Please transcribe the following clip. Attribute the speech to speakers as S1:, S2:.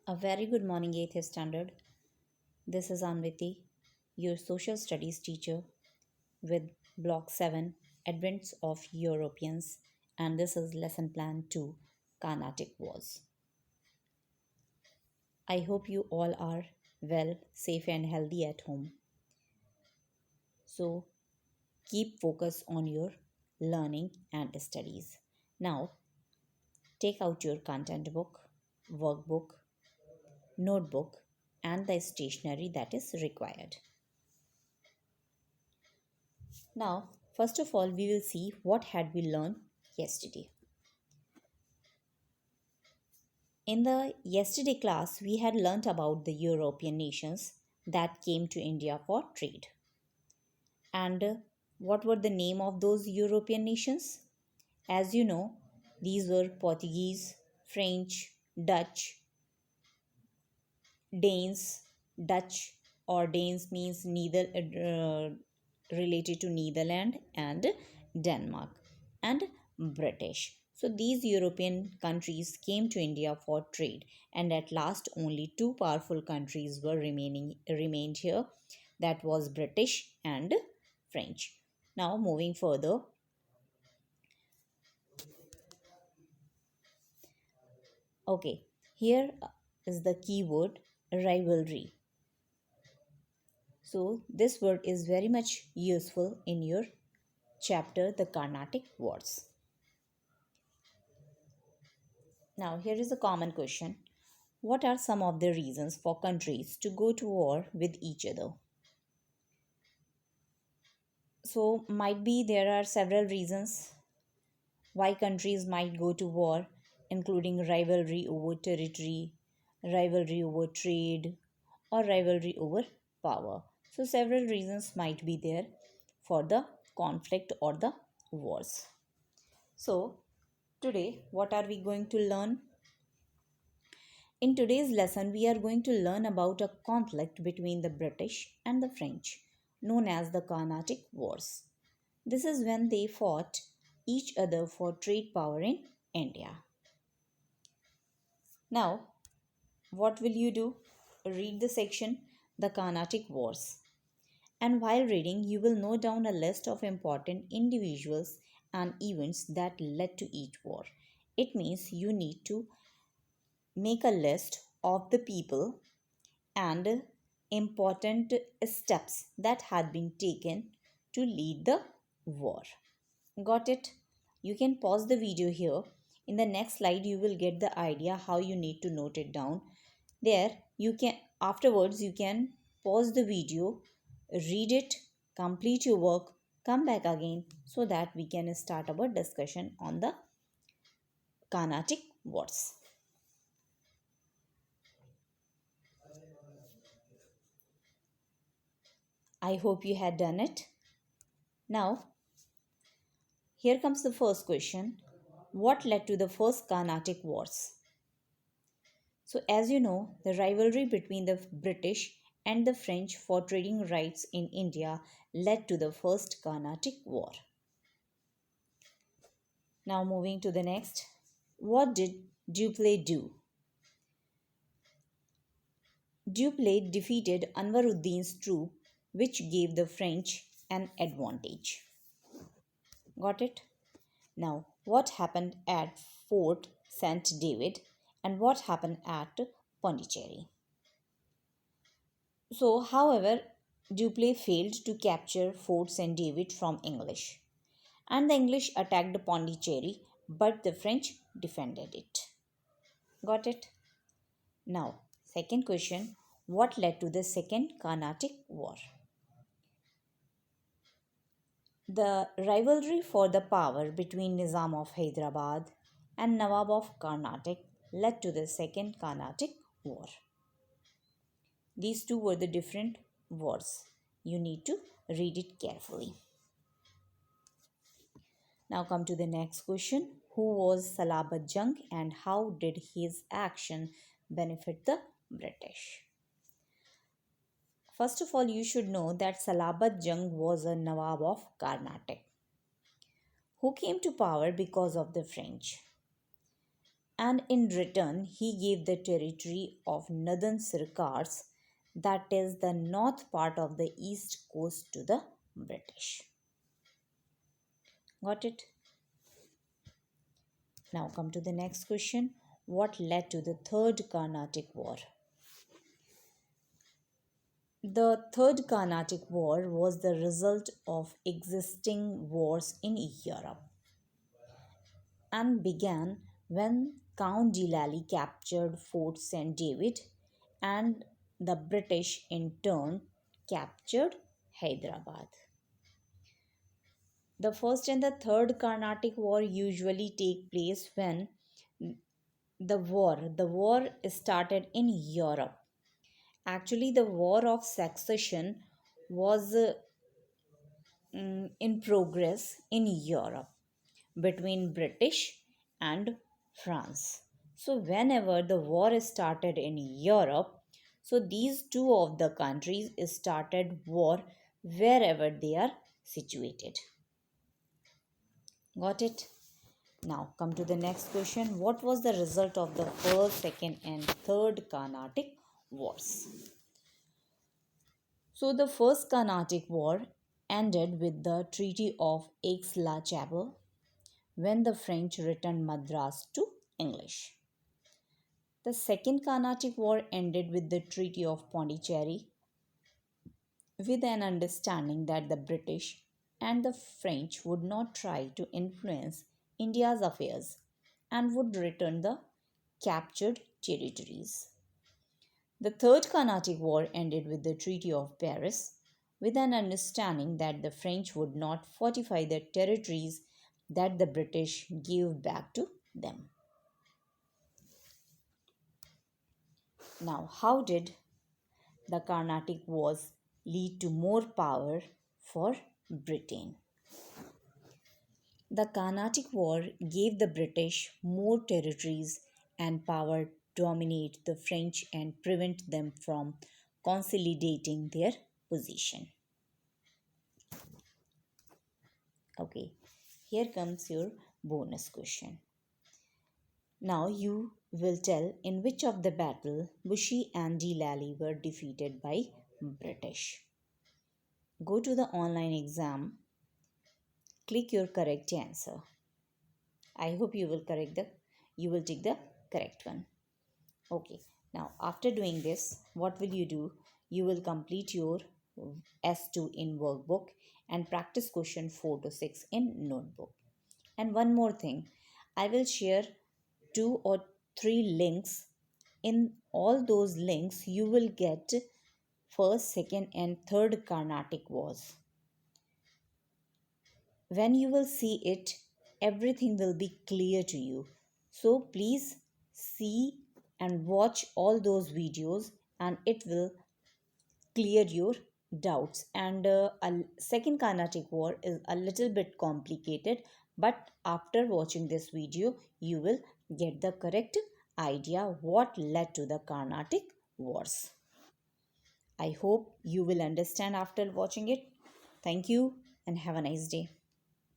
S1: A very good morning, 8th Standard. This is Anviti, your social studies teacher with Block 7 Advents of Europeans, and this is Lesson Plan 2 Carnatic Wars. I hope you all are well, safe, and healthy at home. So, keep focus on your learning and studies. Now, take out your content book, workbook, notebook, and the stationery that is required. Now, first of all, we will see what had we learned yesterday. In the yesterday class, we had learnt about the European nations that came to India for trade. And what were the name of those European nations? As you know, these were Portuguese, French, Dutch, Danes, Dutch or Danes means neither related to Netherlands and Denmark, and British. So these European countries came to India for trade, and at last only two powerful countries were remained here. That was British and French. Now moving further, okay, here is the keyword rivalry. So this word is very much useful in your chapter The Carnatic Wars. Now here is a common question. What are some of the reasons for countries to go to war with each other? So might be there are several reasons why countries might go to war, including rivalry over territory, rivalry over trade, or rivalry over power. So several reasons might be there for the conflict or the wars. So today what are we going to learn? In today's lesson, we are going to learn about a conflict between the British and the French, known as the Carnatic Wars. This is when they fought each other for trade power in India. Now, what will you do? Read the section The Carnatic Wars. And while reading, you will note down a list of important individuals and events that led to each war. It means you need to make a list of the people and important steps that had been taken to lead the war. Got it? You can pause the video here. In the next slide, you will get the idea how you need to note it down. There, you can afterwards you can pause the video, read it, complete your work, come back again so that we can start our discussion on the Carnatic Wars. I hope you had done it. Now, here comes the first question. What led to the first Carnatic Wars? So, as you know, the rivalry between the British and the French for trading rights in India led to the first Carnatic War. Now, moving to the next. What did Dupleix do? Dupleix defeated Anwaruddin's troop, which gave the French an advantage. Got it? Now, what happened at Fort St. David and what happened at Pondicherry? So, however, Dupleix failed to capture Fort St. David from English, and the English attacked Pondicherry, but the French defended it. Got it? Now, second question. What led to the Second Carnatic War? The rivalry for the power between Nizam of Hyderabad and Nawab of Carnatic led to the Second Carnatic War. These two were the different wars. You need to read it carefully. Now come to the next question. Who was Salabat Jung and how did his action benefit the British? First of all, you should know that Salabat Jung was a Nawab of Carnatic who came to power because of the French. and in return he gave the territory of northern Sirkars, that is the north part of the east coast, to the British. Got it? Now come to the next question. What led to the Third Carnatic War? The Third Carnatic War was the result of existing wars in Europe and began when Count de Lally captured Fort St. David and the British in turn captured Hyderabad. The first and the third Carnatic War usually take place when the war started in Europe. Actually, the war of succession was in progress in Europe between British and France. So whenever the war started in Europe, so these two of the countries started war wherever they are situated. Got it? Now come to the next question. What was the result of the first, second and third Carnatic wars? So the first Carnatic war ended with the Treaty of Aix-la-Chapelle when the French returned Madras to English. The Second Carnatic War ended with the Treaty of Pondicherry, with an understanding that the British and the French would not try to influence India's affairs and would return the captured territories. The Third Carnatic War ended with the Treaty of Paris, with an understanding that the French would not fortify the territories that the British gave back to them. Now, how did the Carnatic Wars lead to more power for Britain? The Carnatic War gave the British more territories and power to dominate the French and prevent them from consolidating their position. Okay, here comes your bonus question. Now you will tell in which of the battle Bushy and De Lally were defeated by British. Go to the online exam, click your correct answer. I hope you will take the correct one. Okay. Now after doing this, what will you do? You will complete your S2 in workbook and practice question 4 to 6 in notebook. And one more thing, I will share 2 or 3 links. In all those links, you will get first, second, and third Carnatic Wars. When you will see it, everything will be clear to you. So please see and watch all those videos, and it will clear your doubts. And a second Carnatic War is a little bit complicated, but after watching this video you will get the correct idea what led to the Carnatic Wars. I hope you will understand after watching it. Thank you and have a nice day.